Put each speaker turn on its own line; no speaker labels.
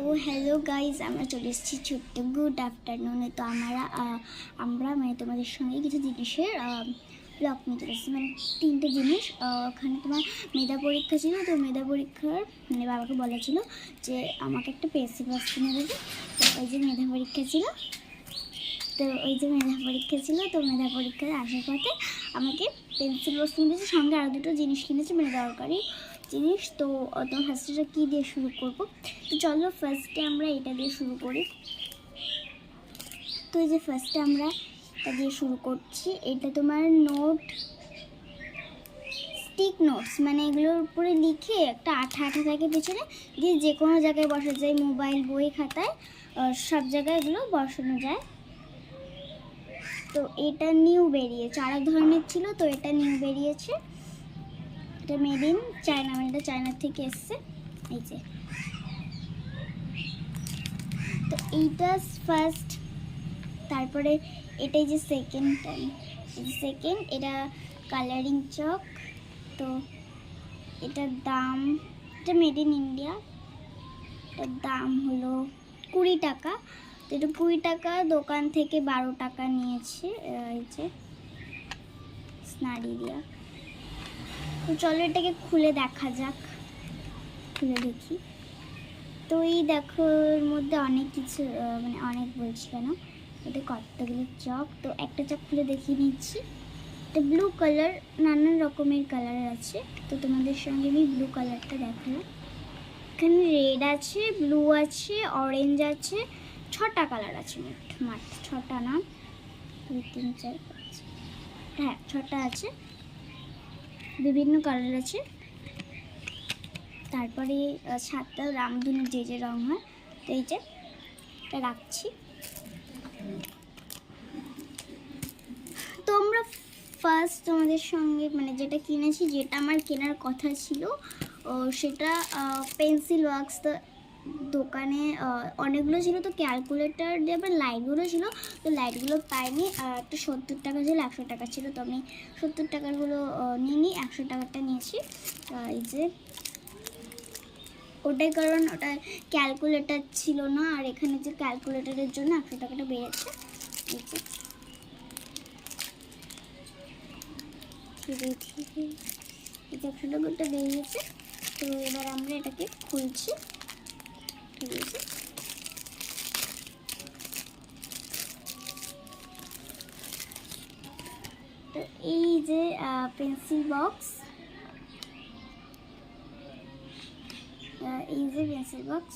Hello guys, আমরা চলে এসেছি ছোট্ট গুড আফটারনুনে। তো আমরা মানে তোমাদের সঙ্গে কিছু জিনিসের ব্লগ নিয়ে চলে এসেছি, মানে 3টে জিনিস। ওখানে তোমার মেধা পরীক্ষা ছিল, তো মেধা পরীক্ষার মানে বাবাকে বলা ছিল যে আমাকে একটা পেন্সিল বক্স কিনে দেবে। তো ওই যে মেধা পরীক্ষা ছিল, তো মেধা পরীক্ষায় আসার পথে আমাকে পেন্সিল বক্স কিনে দিয়েছে, সঙ্গে আরও 2টো জিনিস কিনেছি, মানে দরকারি জিনিস। তো তোমার ফার্স্টে কী দিয়ে শুরু করবো? তো চলো ফার্স্টে আমরা এটা দিয়ে শুরু করি। তো এই যে ফার্স্টে আমরা এটা দিয়ে শুরু করছি। এটা তোমার স্টিক নোটস, মানে এগুলোর উপরে লিখে একটা আঠা থাকে পেছনে, দিয়ে যে কোনো জায়গায় বসা যায়, মোবাইল, বই, খাতায়, সব জায়গায় এগুলো বসানো যায়। তো এটা নিউ বেরিয়েছে, আরেক ধরনের ছিল, তো এটা নিউ বেরিয়েছে। এটা মেড ইন চায়না, মানে এটা চায়নার থেকে এসছে। এই যে, তো এইটা ফার্স্ট। তারপরে এটাই যে সেকেন্ড, এটা কালারিং চক। তো এটার দাম, এটা মেড ইন ইন্ডিয়া, এটার দাম হলো 20 টাকা। তো এটা 20 টাকা, দোকান থেকে 12 টাকা নিয়েছে। এই যে স্নারি দিয়া। তো চলো এটাকে খুলে দেখা যাক, খুলে দেখি। তো এই দেখো, এর মধ্যে অনেক কিছু, মানে অনেক বলছি কেন, এটা কতগুলো চক। তো একটা চক খুলে দেখিয়ে নিচ্ছি। এটা ব্লু কালার, নানান রকমের কালার আছে। তো তোমাদের সঙ্গে আমি ব্লু কালারটা দেখালাম। এখানে রেড আছে, ব্লু আছে, অরেঞ্জ আছে, 6টা কালার আছে। মোট 6টা না, 2 3 4 5, হ্যাঁ 6টা আছে, বিভিন্ন কালার আছে। তারপরে 7টা রামধনুর যে রঙ হয়। তো এই যে এটা রাখছি। তো আমরা ফার্স্ট তোমাদের সঙ্গে মানে যেটা কিনেছি, যেটা আমার কেনার কথা ছিল, সেটা পেন্সিল ওয়ার্কস। তো দোকানে অনেকগুলো ছিল, তো ক্যালকুলেটার দিয়ে আবার লাইটগুলো ছিল, তো লাইটগুলো পাইনি। একটা 70 টাকা ছিল, 100 টাকা ছিল, তো আমি 70 টাকারগুলো নিইনি, 100 টাকারটা নিয়েছি। এই যে ওটাই, কারণ ওটা ক্যালকুলেটার ছিল না, আর এখানে যে ক্যালকুলেটারের জন্য 100 টাকাটা বেড়েছে। এই যে এটা 100 টাকাটা বেরিয়েছে। তো এবার আমরা এটাকে খুলছি, ঠিক আছে। তো এই যে পেন্সিল বক্স, এই যে পেন্সিল বক্স।